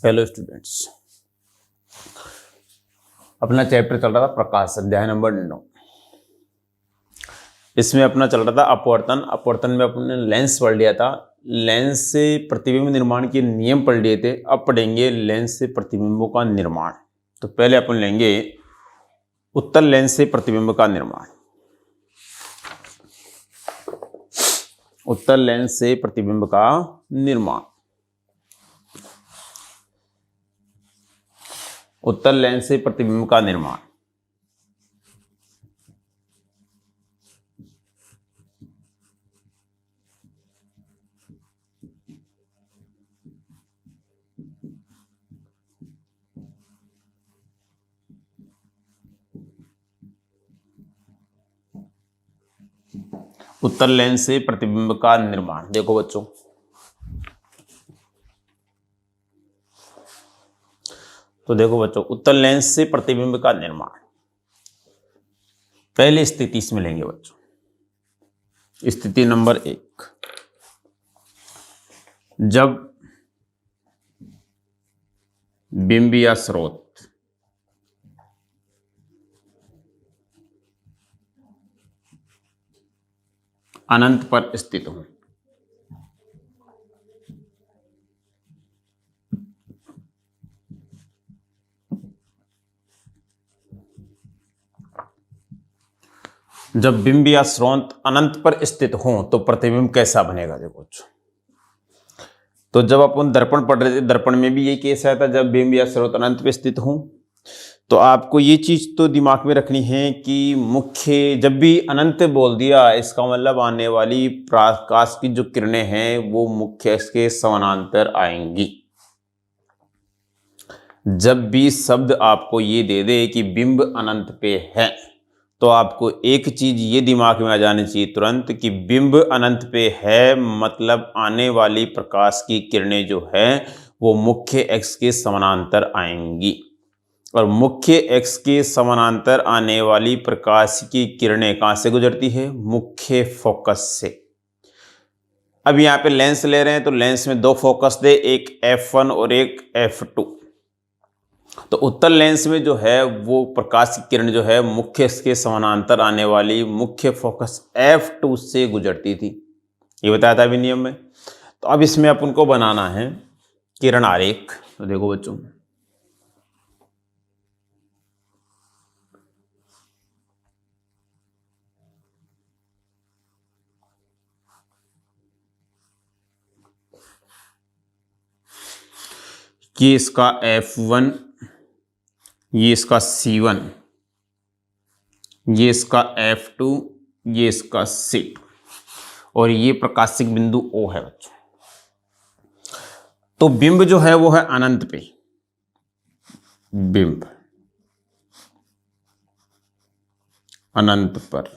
Hello students, अपना chapter चल रहा था प्रकाश, अध्याय नंबर 9। इसमें अपना चल रहा था अपवर्तन। अपवर्तन में अपने लेंस पढ़ लिया था, लेंस से प्रतिबिंब निर्माण के नियम पढ़ लिए थे। अब पढ़ेंगे लेंस से प्रतिबिंबों का निर्माण। तो पहले अपन लेंगे उत्तल लेंस से प्रतिबिंब का निर्माण। उत्तल लेंस से प्रतिबिंब का निर्माण। उत्तल लेंस से प्रतिबिंब का निर्माण। उत्तल लेंस से प्रतिबिंब का निर्माण। देखो बच्चों, तो देखो बच्चों, उत्तल लेंस से प्रतिबिंब का निर्माण पहली स्थिति इसमें लेंगे बच्चों। स्थिति नंबर 1, जब बिंब या स्रोत अनंत पर स्थित हो। जब बिंब या स्रोत अनंत पर स्थित हो तो प्रतिबिंब कैसा बनेगा। देखो, तो जब अपन दर्पण पढ़ रहे थे, दर्पण में भी यही केस आया था, जब बिंब या स्रोत अनंत पे स्थित हो। तो आपको ये चीज तो दिमाग में रखनी है कि मुख्य, जब भी अनंत बोल दिया इसका मतलब आने वाली प्रकाश की जो किरणें हैं वो मुख्य के समानांतर आएंगी। जब भी शब्द आपको ये दे दे कि बिंब अनंत पे है, तो आपको एक चीज ये दिमाग में आ जानी चाहिए तुरंत कि बिंब अनंत पे है, मतलब आने वाली प्रकाश की किरणें जो है वो मुख्य एक्स के समानांतर आएंगी। और मुख्य एक्स के समानांतर आने वाली प्रकाश की किरणें कहां से गुजरती है? मुख्य फोकस से। अब यहां पे लेंस ले रहे हैं तो लेंस में दो फोकस दे, एक F1 और एक F2। तो उत्तल लेंस में जो है वो प्रकाश की किरण जो है मुख्य के समानांतर आने वाली मुख्य फोकस F2 से गुजरती थी। ये बताया था अभी नियम में। तो अब इसमें अपन को बनाना है किरण आरेख। तो देखो बच्चों, ये इसका F1, ये इसका C1, ये इसका F2, ये इसका C2 और ये प्रकाशिक बिंदु O है बच्चों। तो बिंब जो है वो है अनंत पे। बिंब अनंत पर।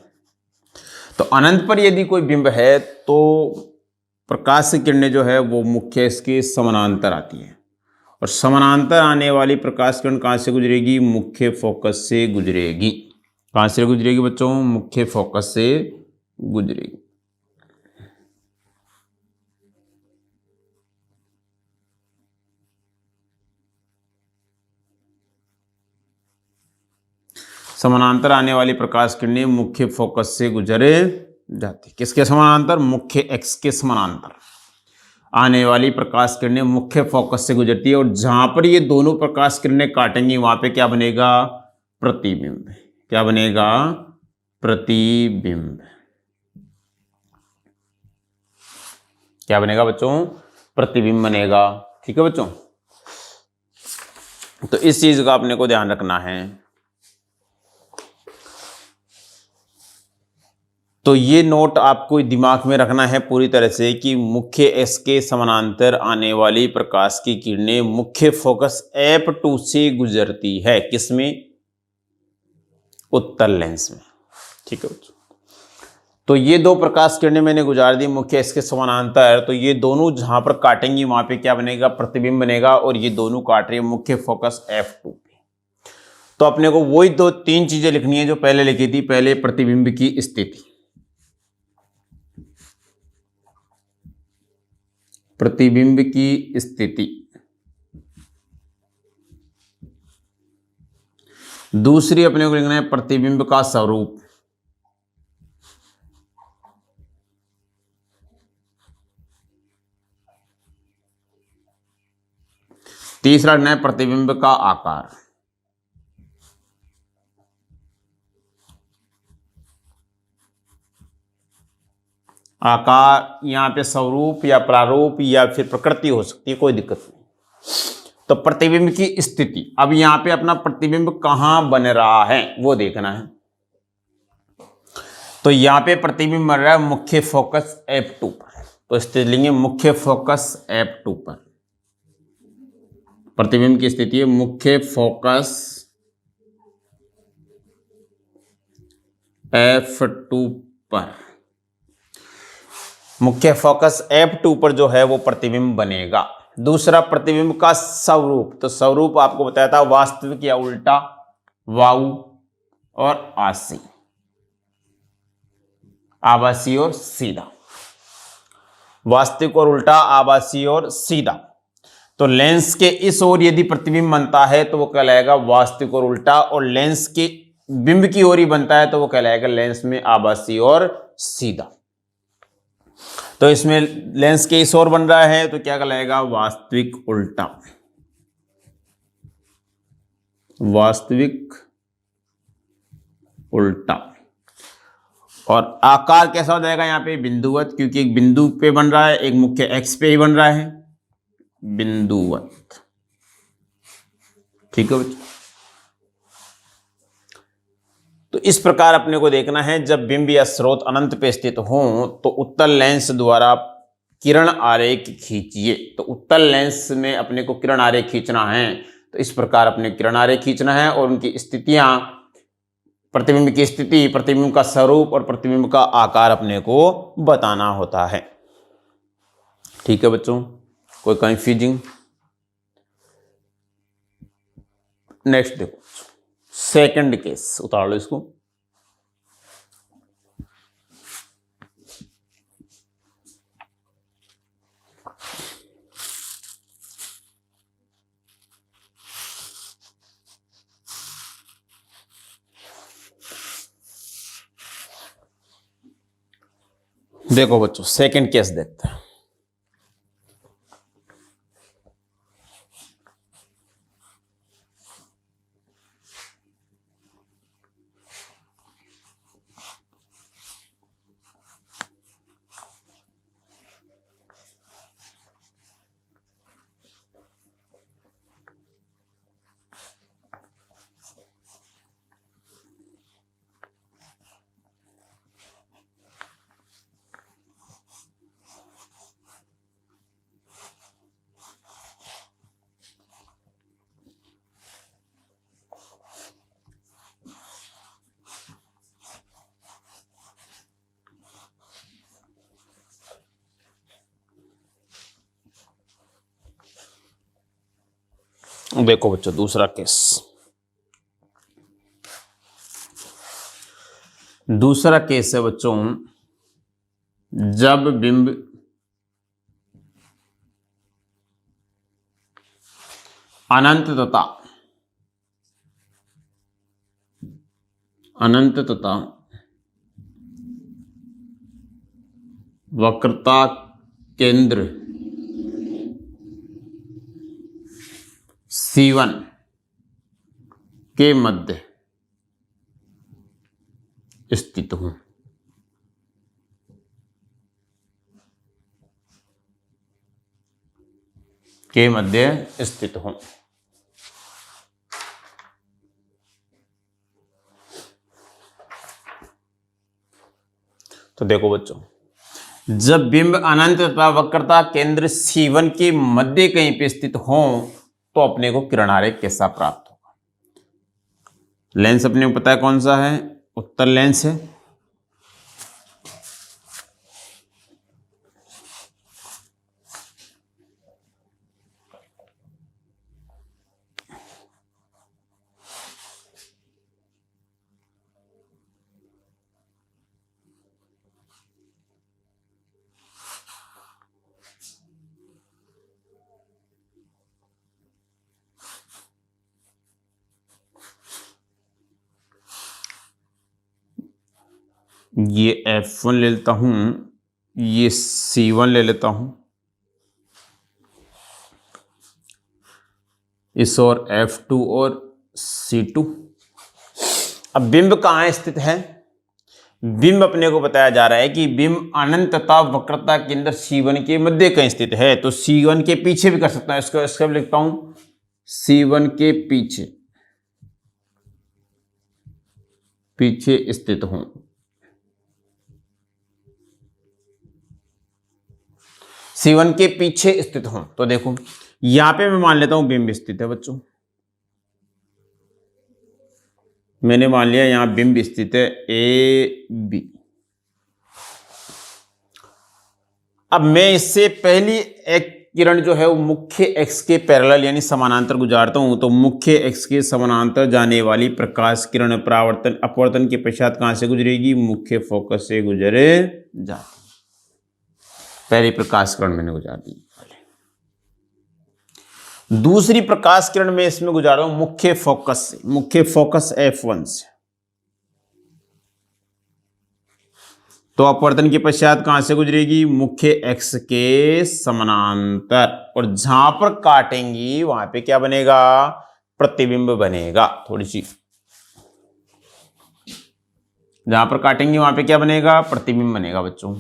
तो अनंत पर यदि कोई बिंब है तो प्रकाश की किरणें जो है वो मुख्य इसके समानांतर आती है। और समानांतर आने वाली प्रकाश किरण कहां से गुजरेगी? मुख्य फोकस से गुजरेगी। कहां से गुजरेगी बच्चों? मुख्य फोकस से गुजरेगी। समानांतर आने वाली प्रकाश किरणें मुख्य फोकस से गुजरे जाती। किसके समानांतर? मुख्य एक्स के समानांतर आने वाली प्रकाश किरणें मुख्य फोकस से गुजरती है। और जहां पर ये दोनों प्रकाश किरणें काटेंगी वहां पे क्या बनेगा? प्रतिबिंब। क्या बनेगा? प्रतिबिंब। क्या बनेगा बच्चों? प्रतिबिंब बनेगा। ठीक है बच्चों, तो इस चीज का अपने को ध्यान रखना है। तो ये नोट आपको दिमाग में रखना है पूरी तरह से कि मुख्य एक्स के समानांतर आने वाली प्रकाश की किरणें मुख्य फोकस F2 से गुजरती है। किसमें? उत्तल लेंस में। ठीक है बच्चों, तो ये दो प्रकाश किरणें मैंने गुजार दी मुख्य एक्स के समानांतर। तो ये दोनों जहां पर काटेंगी वहां पे क्या बनेगा? प्रतिबिंब बनेगा। और ये दोनों काट रही है मुख्य फोकस F2 पे। तो अपने को वही दो तीन चीजें लिखनी है जो पहले लिखी थी। पहले प्रतिबिंब की स्थिति, प्रतिबिंब की स्थिति। दूसरी अपने को लिखना है प्रतिबिंब का स्वरूप। तीसरा लिखना है प्रतिबिंब का आकार। आकार यहाँ पे स्वरूप या प्रारूप या फिर प्रकृति हो सकती है, कोई दिक्कत नहीं। तो प्रतिबिंब की स्थिति, अब यहाँ पे अपना प्रतिबिंब कहाँ बन रहा है वो देखना है। तो यहाँ पे प्रतिबिंब बन रहा है मुख्य फोकस F2 पर, तो स्थिति लेंगे मुख्य फोकस F2 पर। प्रतिबिंब की स्थिति है मुख्य फोकस F2 पर। मुख्य फोकस F2 पर जो है वो प्रतिबिंब बनेगा। दूसरा प्रतिबिंब का स्वरूप, तो स्वरूप आपको बताया था वास्तविक या उल्टा, वायु और आसी, आभासी और सीधा। वास्तविक और उल्टा, आभासी और सीधा। तो लेंस के इस ओर यदि प्रतिबिंब बनता है तो वो कहलाएगा वास्तविक और उल्टा, और लेंस के बिंब की ओर ही बनता है तो वो कहलाएगा लेंस में आभासी और सीधा। तो इसमें लेंस के इस ओर बन रहा है तो क्या कहलाएगा वास्तविक उल्टा, वास्तविक उल्टा। और आकार कैसा हो जाएगा यहाँ पे बिंदुवत, क्योंकि एक बिंदु पे बन रहा है, एक मुख्य एक्स पे ही बन रहा है, बिंदुवत। ठीक है बच्चों। तो इस प्रकार अपने को देखना है जब बिंब या स्रोत अनंत पे स्थित हो तो उत्तल लेंस द्वारा किरण आरेख खींचिए। तो उत्तल लेंस में अपने को किरण आरेख खींचना है, तो इस प्रकार अपने किरण आरेख खींचना है और उनकी स्थितियां, प्रतिबिंब की स्थिति, प्रतिबिंब का स्वरूप और प्रतिबिंब का आकार अपने को बताना होता है। ठीक है बच्चों, कोई कंफ्यूजिंग? नेक्स्ट देखो, सेकंड केस उतार लो इसको। देखो बच्चों, सेकंड केस देखते हैं। देखो बच्चों, दूसरा केस। दूसरा केस है बच्चों, जब बिंब अनंत तथा वक्रता केंद्र C1 के मध्य स्थित हूं। के मध्य स्थित हूं। तो देखो बच्चों, जब बिंब अनंत तथा वक्रता केंद्र C1 के मध्य कहीं पे स्थित हो तो अपने को किरण आरेख कैसा प्राप्त होगा। लेंस अपने को पता है कौन सा है, उत्तल लेंस है। ये F1 ले लेता हूं, ये C1 ले लेता हूं, इस और F2 और C2। अब बिंब कहाँ स्थित है? बिंब अपने को बताया जा रहा है कि बिंब अनंत तथा वक्रता केंद्र C1 के मध्य कहीं स्थित है। तो C1 के पीछे भी कर सकता हूं, इसको लिखता हूं C1 के पीछे स्थित हूं। C1 के पीछे स्थित हूं। तो देखो यहां पे मैं मान लेता हूं बिंब स्थित है बच्चों, मैंने मान लिया यहां बिंब स्थित है AB। अब मैं इससे पहली एक किरण जो है वो मुख्य एक्स के पैरेलल यानी समानांतर गुजारता हूं। तो मुख्य एक्स के समानांतर जाने वाली प्रकाश किरण अपवर्तन के पश्चात कहां से गुजरेगी? मुख्य फोकस से गुजरे जाती। पहली प्रकाश किरण मैंने गुजार दी। दूसरी प्रकाश किरण में इसमें गुजार रहा हूं मुख्य फोकस से, मुख्य फोकस F1 से। तो अपवर्तन के पश्चात कहां से गुजरेगी? मुख्य एक्स के समानांतर। और जहां पर काटेंगी वहां पे क्या बनेगा? प्रतिबिंब बनेगा। थोड़ी सी जहां पर काटेंगे वहां पे क्या बनेगा? प्रतिबिंब बनेगा बच्चों।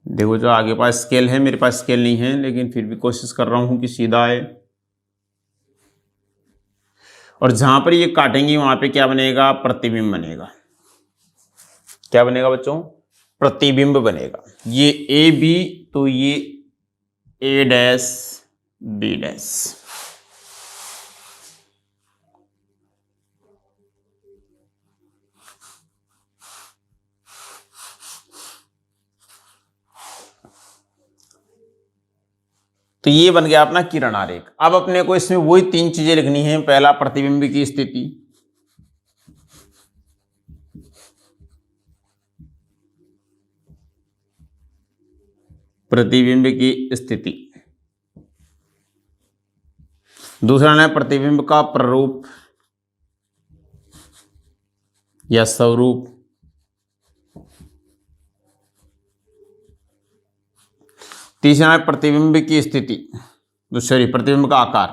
देखो जो आगे पास स्केल है, मेरे पास स्केल नहीं है, लेकिन फिर भी कोशिश कर रहा हूं कि सीधा आए। और जहां पर ये काटेंगे वहां पे क्या बनेगा? प्रतिबिंब बनेगा। क्या बनेगा बच्चों? प्रतिबिंब बनेगा। ये ए बी, तो ये A डैश B डैश। तो ये बन गया अपना किरण आरेख। अब अपने को इसमें वही तीन चीजें लिखनी है। पहला प्रतिबिंब की स्थिति, प्रतिबिंब की स्थिति। दूसरा है प्रतिबिंब का प्ररूप या स्वरूप। तीसरा है प्रतिबिंब की स्थिति, सॉरी प्रतिबिंब का आकार।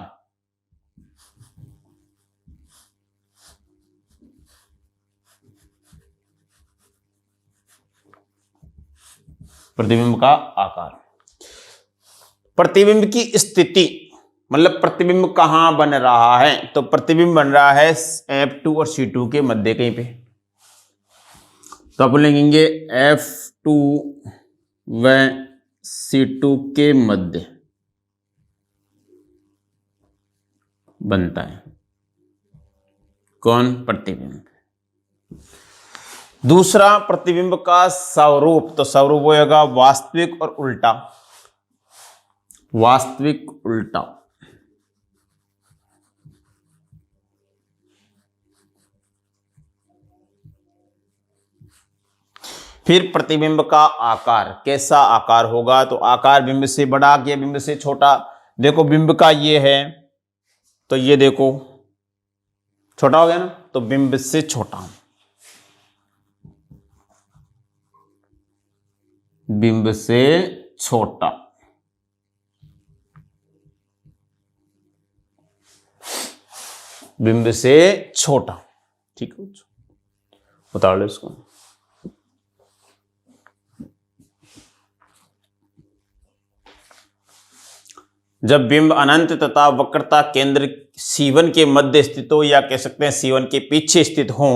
प्रतिबिंब का आकार। प्रतिबिंब की स्थिति मतलब प्रतिबिंब कहां बन रहा है? तो प्रतिबिंब बन रहा है F2 और C2 के मध्य कहीं पे। तो अपन लिखेंगे F2 व C2 के मध्य बनता है कौन? प्रतिबिंब। दूसरा प्रतिबिंब का स्वरूप, तो स्वरूप होगा वास्तविक और उल्टा। वास्तविक उल्टा। फिर प्रतिबिंब का आकार, कैसा आकार होगा? तो आकार बिंब से बड़ा या बिंब से छोटा? देखो बिंब का ये है, तो ये देखो छोटा हो गया ना, तो बिंब से छोटा। बिंब से छोटा। बिंब से छोटा। ठीक है, उतार लो इसको। जब बिंब अनंत तथा वक्रता केंद्र C1 के मध्य स्थित हो, या कह सकते हैं C1 के पीछे स्थित हो,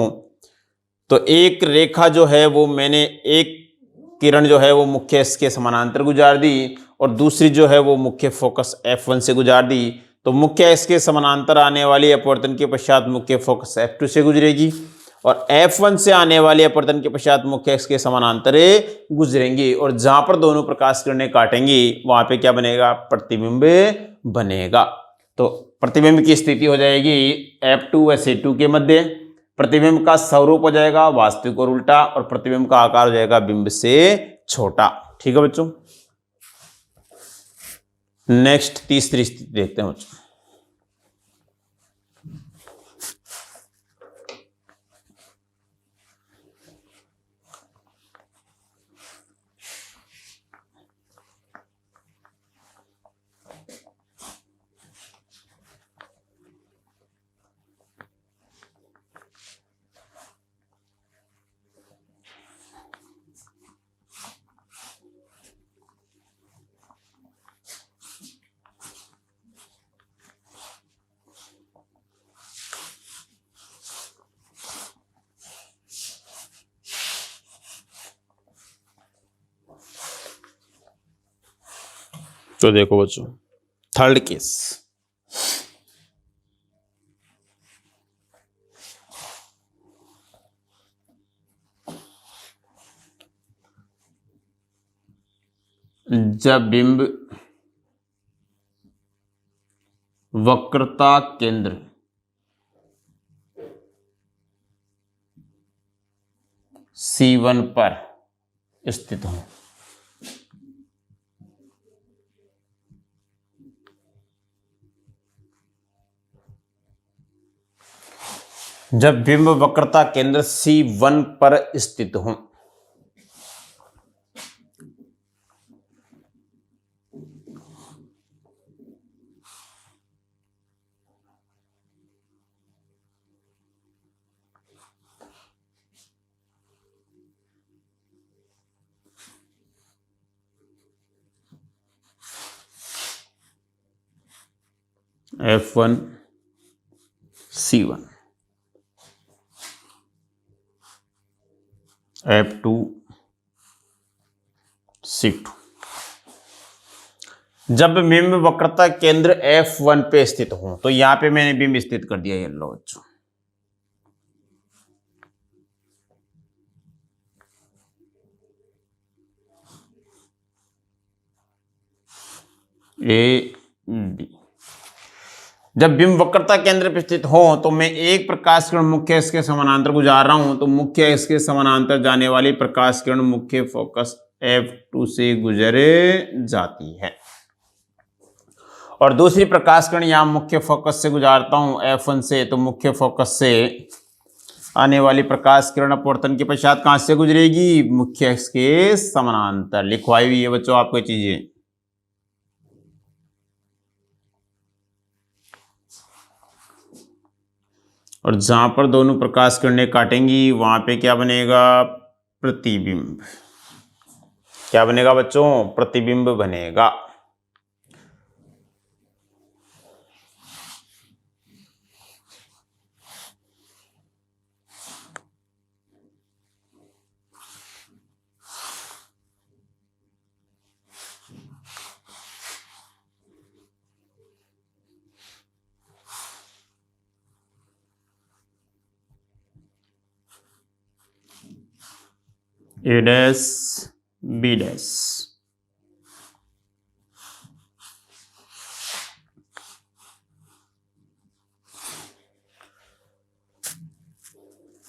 तो एक रेखा जो है वो मैंने एक किरण जो है वो मुख्य एक्स के समानांतर गुजार दी, और दूसरी जो है वो मुख्य फोकस F1 से गुजार दी। तो मुख्य एक्स के समानांतर आने वाली अपवर्तन के पश्चात मुख्य फोकस F2 से गुजरेगी, और F1 से आने वाले अपवर्तन के पश्चात मुख्य एक्स के समानांतर गुजरेंगी। और जहां पर दोनों प्रकाश किरणें काटेंगी वहां पे क्या बनेगा? प्रतिबिंब बनेगा। तो प्रतिबिंब की स्थिति हो जाएगी F2 व C2 के मध्य। प्रतिबिंब का स्वरूप हो जाएगा वास्तविक और उल्टा, और प्रतिबिंब का आकार हो जाएगा बिंब से छोटा। ठीक है बच्चों। नेक्स्ट तीसरी स्थिति देखते हैं बच्चों। तो देखो बच्चों, थर्ड केस, जब बिंब वक्रता केंद्र C1 पर स्थित हो, जब बिंब वक्रता केंद्र C1 पर स्थित हो, F1 C1, F2 C2। जब बिंब वक्रता केंद्र F1 पे स्थित हो, तो यहां पे मैंने बिंब स्थित कर दिया, ये लो बच्चों। A B, जब बिंब वक्रता केंद्र पे स्थित हो तो मैं एक प्रकाश किरण मुख्य अक्ष के समानांतर गुजार रहा हूं, तो मुख्य अक्ष के समानांतर जाने वाली प्रकाश किरण मुख्य फोकस F2 से गुजरे जाती है, और दूसरी प्रकाश किरण यहां मुख्य फोकस से गुजारता हूं F1 से, तो मुख्य फोकस से आने वाली प्रकाश किरण अपवर्तन के पश्चात कहां से गुजरेगी, मुख्य अक्ष के समानांतर। लिखवाई हुई है बच्चों आपको चीजें। और जहां पर दोनों प्रकाश किरणें काटेंगी वहां पे क्या बनेगा, प्रतिबिंब। क्या बनेगा बच्चों, प्रतिबिंब बनेगा। A डैश B डैश,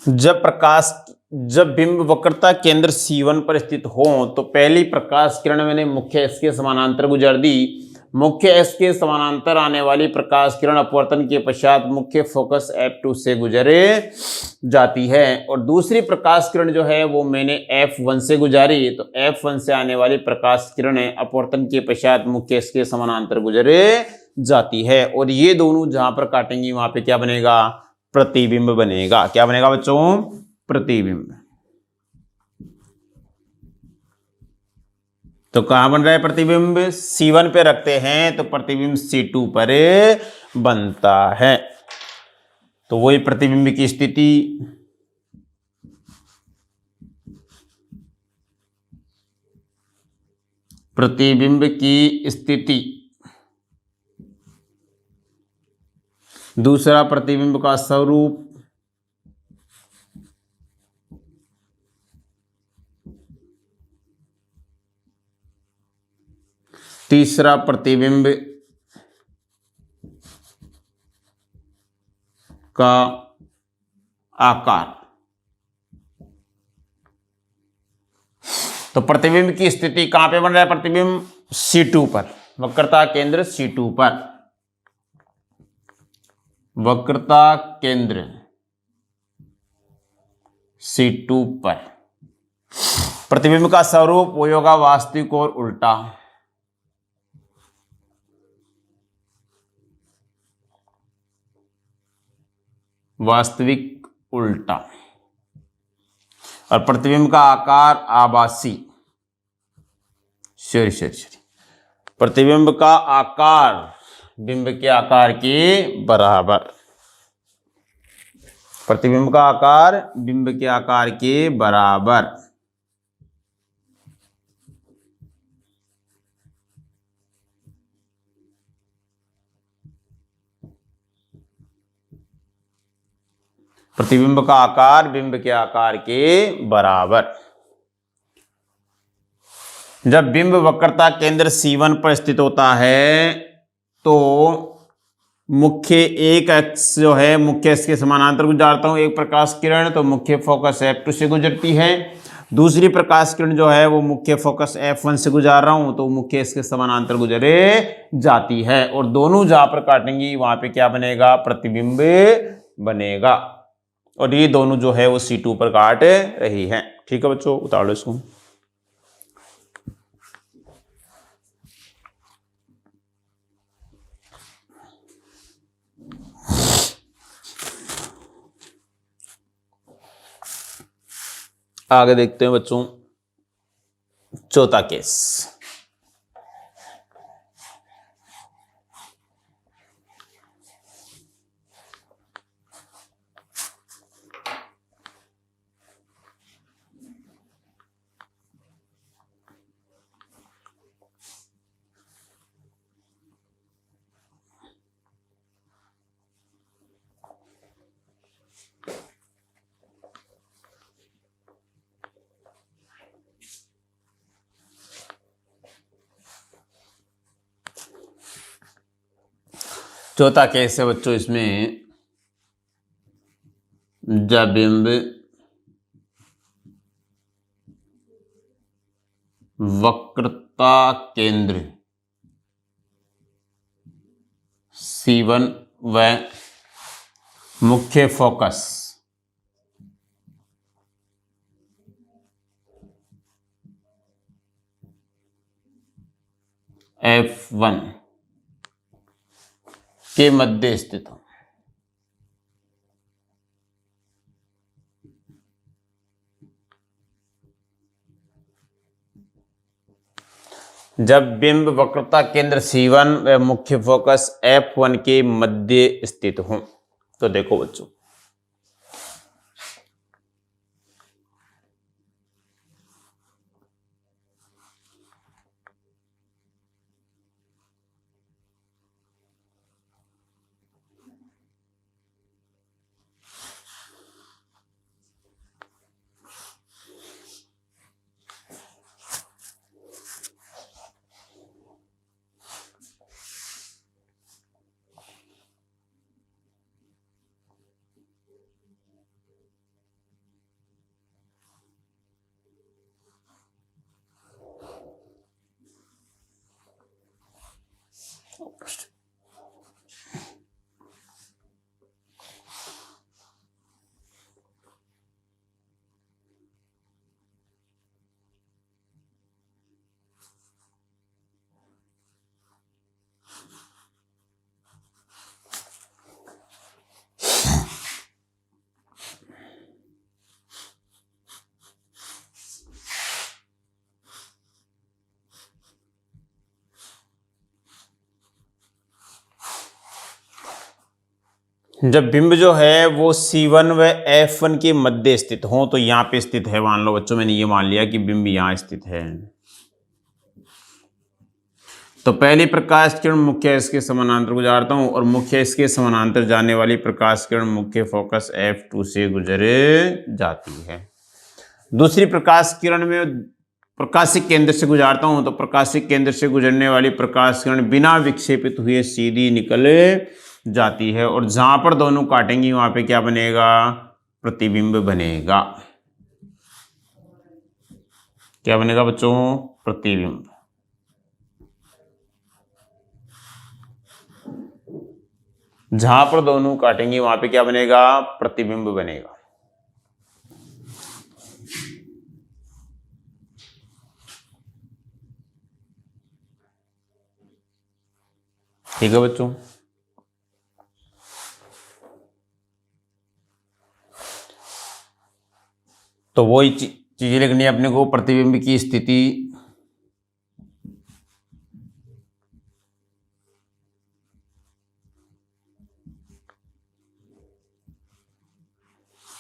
जब बिंब वक्रता केंद्र C1 पर स्थित हो तो पहली प्रकाश किरण मैंने मुख्य अक्ष के समानांतर गुजर दी। मुख्य अक्ष के समानांतर आने वाली प्रकाश किरण अपवर्तन के पश्चात मुख्य फोकस F2 से गुजरे जाती है, और दूसरी प्रकाश किरण जो है वो मैंने F1 से गुजारी, तो F1 से आने वाली प्रकाश किरणें अपवर्तन के पश्चात मुख्य अक्ष के समानांतर गुजरे जाती है, और ये दोनों जहां पर काटेंगी वहां पे क्या बनेगा, प्रतिबिंब बनेगा। क्या बनेगा बच्चों, प्रतिबिंब। तो कहां बन रहा है प्रतिबिंब, C1 पे रखते हैं तो प्रतिबिंब C2 पर बनता है। तो वही प्रतिबिंब की स्थिति, प्रतिबिंब की स्थिति, दूसरा प्रतिबिंब का स्वरूप, तीसरा प्रतिबिंब का आकार। तो प्रतिबिंब की स्थिति कहां पे बन रहा है, प्रतिबिंब C2 पर। वक्रता केंद्र C2 पर, वक्रता केंद्र C2 पर प्रतिबिंब का स्वरूप वो होगा वास्तविक और उल्टा। वास्तविक उल्टा। और प्रतिबिंब का आकार आभासी, प्रतिबिंब का आकार बिंब के आकार के बराबर, प्रतिबिंब का आकार बिंब के आकार के बराबर। प्रतिबिंब का आकार बिंब के आकार के बराबर। जब बिंब वक्रता केंद्र C1 पर स्थित होता है तो मुख्य एक अक्ष जो है, मुख्य अक्ष के समानांतर गुजारता हूं एक प्रकाश किरण, तो मुख्य फोकस F2 से गुजरती है। दूसरी प्रकाश किरण जो है वो मुख्य फोकस F1 से गुजार रहा हूं तो मुख्य अक्ष के समानांतर गुजरे जाती है, और दोनों जहां पर काटेंगी वहां पे क्या बनेगा, प्रतिबिंब बनेगा। और ये दोनों जो है वो C2 पर काट रही है। ठीक है बच्चों, उतार लो इसको। आगे देखते हैं बच्चों चौथा केस। चौथा केस है बच्चों, इसमें जब बिंब वक्रता केंद्र C1 व मुख्य फोकस F1 के मध्य स्थित हो। जब बिंब वक्रता केंद्र C1 व मुख्य फोकस F1 के मध्य स्थित हो। तो देखो बच्चों, जब बिंब जो है वो C1 व F1 के मध्य स्थित हो, तो यहां पे स्थित है। मान लो बच्चों, मैंने ये मान लिया कि बिंब यहां स्थित है, तो पहली प्रकाश किरण मुख्य अक्ष के समानांतर गुजारता हूं और मुख्य अक्ष के समानांतर जाने वाली प्रकाश किरण मुख्य फोकस F2 से गुजरे जाती है। दूसरी प्रकाश किरण में प्रकाशिक केंद्र से गुजारता हूं तो प्रकाशिक केंद्र से गुजरने वाली प्रकाश किरण बिना विक्षेपित हुए सीधी निकल जाती है, और जहां पर दोनों काटेंगी वहां पे क्या बनेगा, प्रतिबिंब बनेगा। क्या बनेगा बच्चों, प्रतिबिंब। जहां पर दोनों काटेंगे वहां पे क्या बनेगा? प्रतिबिंब बनेगा। ठीक है बच्चों। तो वही चीजें लिखनी है अपने को। प्रतिबिंब की स्थिति,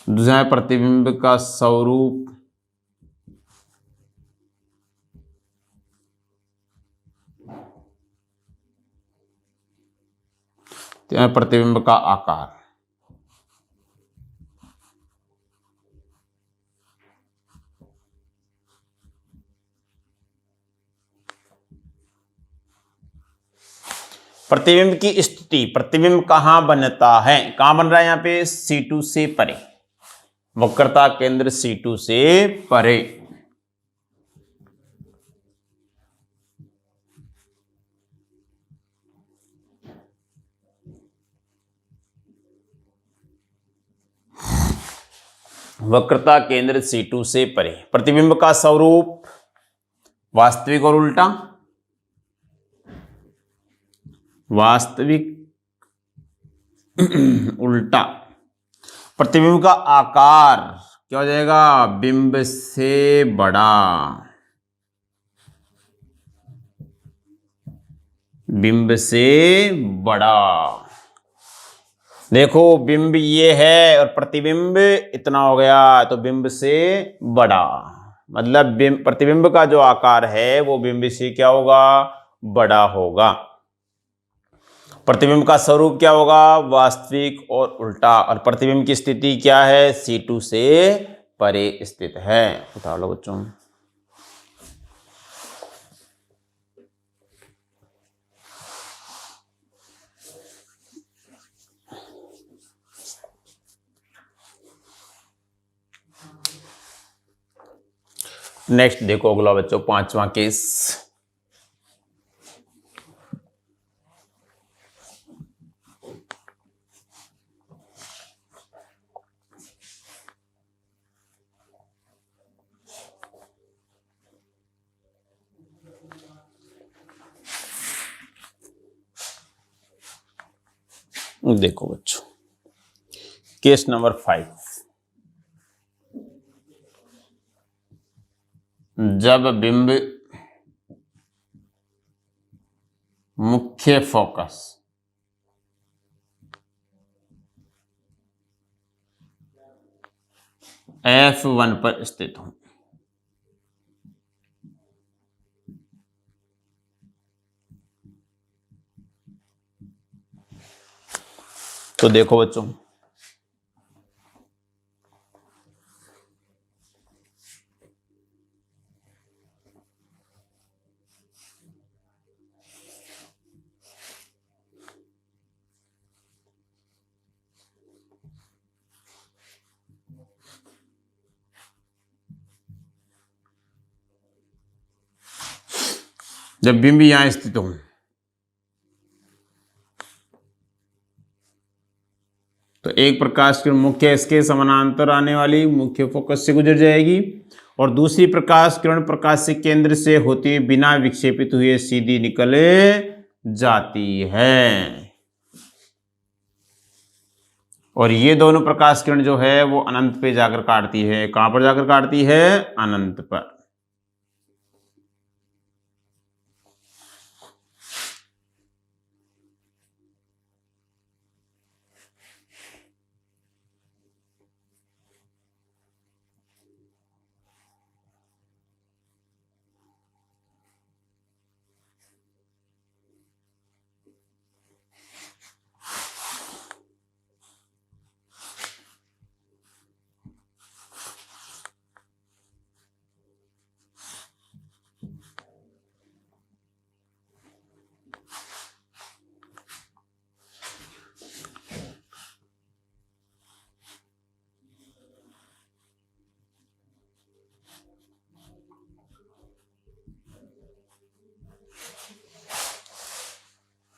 दूसरा है प्रतिबिंब का स्वरूप, प्रतिबिंब का आकार। प्रतिबिंब की स्थिति, प्रतिबिंब कहां बनता है? कहां बन रहा है? यहां पे C2 से परे, वक्रता केंद्र C2 से परे। वक्रता केंद्र C2 से परे। प्रतिबिंब का स्वरूप वास्तविक और उल्टा, वास्तविक उल्टा। प्रतिबिंब का आकार क्या हो जाएगा? बिंब से बड़ा, बिंब से बड़ा। देखो बिंब ये है और प्रतिबिंब इतना हो गया, तो बिंब से बड़ा मतलब बिंब, प्रतिबिंब का जो आकार है वो बिंब से क्या होगा? बड़ा होगा। प्रतिबिंब का स्वरूप क्या होगा? वास्तविक और उल्टा। और प्रतिबिंब की स्थिति क्या है? C2 से परे स्थित है। उतार लो बच्चों। नेक्स्ट देखो अगला बच्चों, पांचवा केस। देखो बच्चों, केस नंबर 5। जब बिंब मुख्य फोकस F1 पर स्थित हो, तो देखो बच्चों, जब बिंब यहां स्थित हो तो एक प्रकाश किरण मुख्य इसके समानांतर आने वाली मुख्य फोकस से गुजर जाएगी और दूसरी प्रकाश किरण प्रकाश के केंद्र से होती हुई बिना विक्षेपित हुए सीधी निकल जाती है। और ये दोनों प्रकाश किरण जो है वो अनंत पे जाकर काटती है। कहां पर जाकर काटती है? अनंत पर।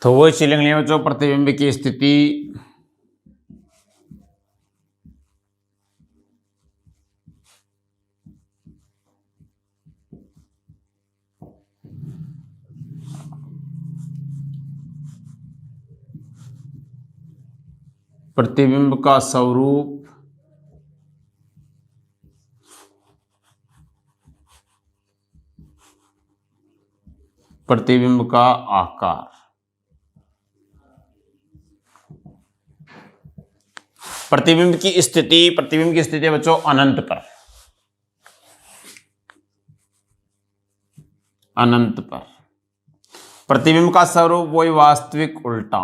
तो वो चीज लिख लिया बच्चों, प्रतिबिंब की स्थिति प्रतिबिंब का स्वरूप प्रतिबिंब का आकार। प्रतिबिंब की स्थिति बच्चों अनंत पर, अनंत पर। प्रतिबिंब का स्वरूप वही वास्तविक उल्टा,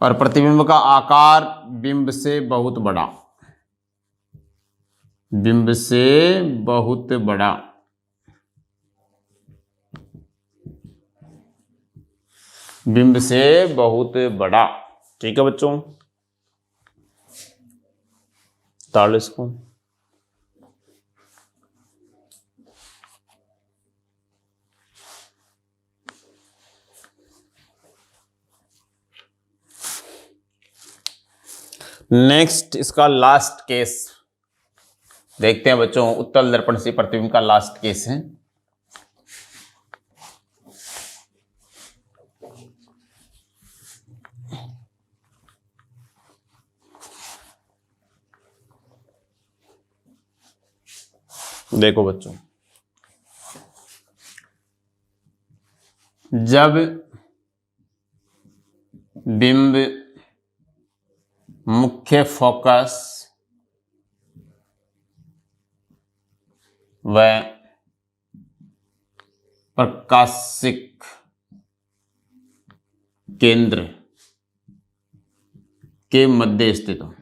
और प्रतिबिंब का आकार बिंब से बहुत बड़ा, बिंब से बहुत बड़ा। बिंब से बहुत बड़ा। ठीक है बच्चों, ताड़ इसको। नेक्स्ट इसका लास्ट केस देखते हैं बच्चों। उत्तल दर्पण से प्रतिबिंब का लास्ट केस है। देखो बच्चों, जब बिंब मुख्य फोकस व प्रकाशिक केंद्र के मध्य स्थित हो,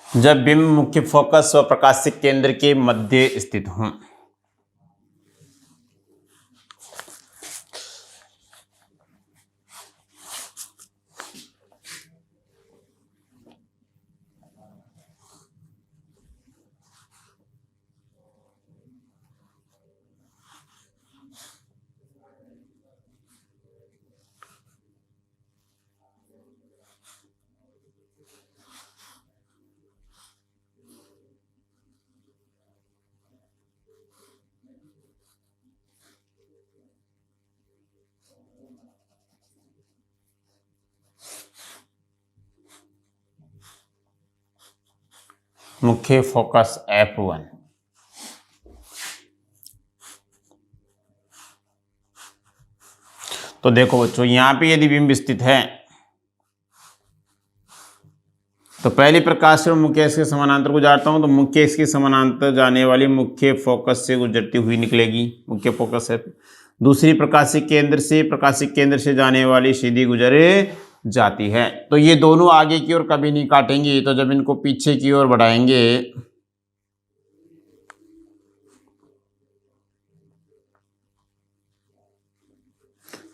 जब बिंब मुख्य फोकस व प्रकाशिक केंद्र के मध्य स्थित हों, मुख्य फोकस F1। तो देखो बच्चों, यहां पे यदि बिंब स्थित है तो पहली प्रकाश से मुख्य एक्स के समानांतर गुजारता हूं, तो मुख्य एक्स के समानांतर जाने वाली मुख्य फोकस से गुजरती हुई निकलेगी, मुख्य फोकस है। दूसरी प्रकाशिक केंद्र से जाने वाली सीधी गुजरे जाती है। तो ये दोनों आगे की ओर कभी नहीं काटेंगी, तो जब इनको पीछे की ओर बढ़ाएंगे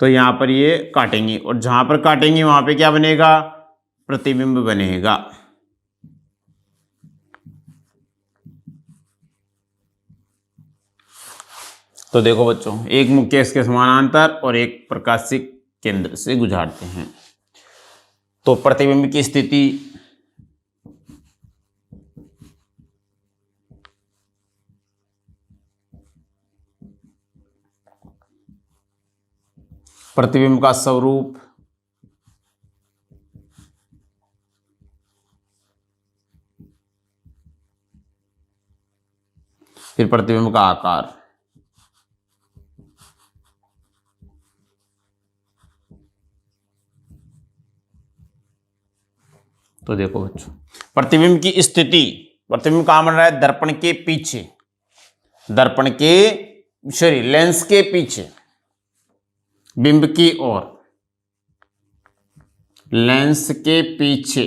तो यहां पर ये काटेंगी, और जहां पर काटेंगी वहां पे क्या बनेगा? प्रतिबिंब बनेगा। तो देखो बच्चों, एक मुख्य एक्स के समानांतर और एक प्रकाशिक केंद्र से गुजारते हैं। तो प्रतिबिंब की स्थिति प्रतिबिंब का स्वरूप फिर प्रतिबिंब का आकार। तो देखो बच्चों, प्रतिबिंब की स्थिति, प्रतिबिंब कहां बन रहा है? दर्पण के पीछे, दर्पण के सॉरी लेंस के पीछे, बिंब की ओर, लेंस के पीछे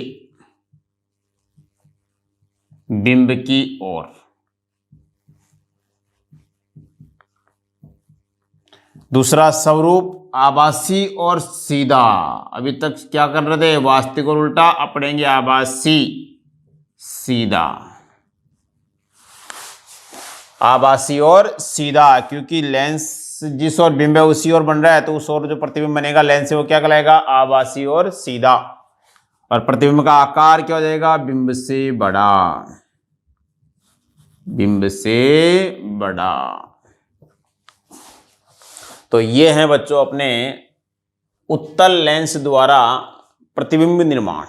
बिंब की ओर। दूसरा स्वरूप आभासी और सीधा। अभी तक क्या कर रहे थे? वास्तविक और उल्टा, अब पढ़ेंगे आभासी। सीधा, आभासी और सीधा, क्योंकि लेंस जिस ओर बिंब है उसी ओर बन रहा है, तो उस ओर जो प्रतिबिंब बनेगा लेंस से वो क्या कहलाएगा, आभासी और सीधा। और प्रतिबिंब का आकार क्या हो जाएगा, बिंब से बड़ा, बिंब से बड़ा। तो ये हैं बच्चों अपने उत्तल लेंस द्वारा प्रतिबिंब निर्माण।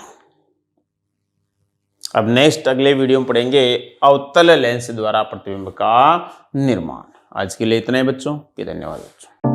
अब नेक्स्ट अगले वीडियो में पढ़ेंगे अवतल लेंस द्वारा प्रतिबिंब का निर्माण। आज के लिए इतना ही बच्चों, धन्यवाद बच्चों।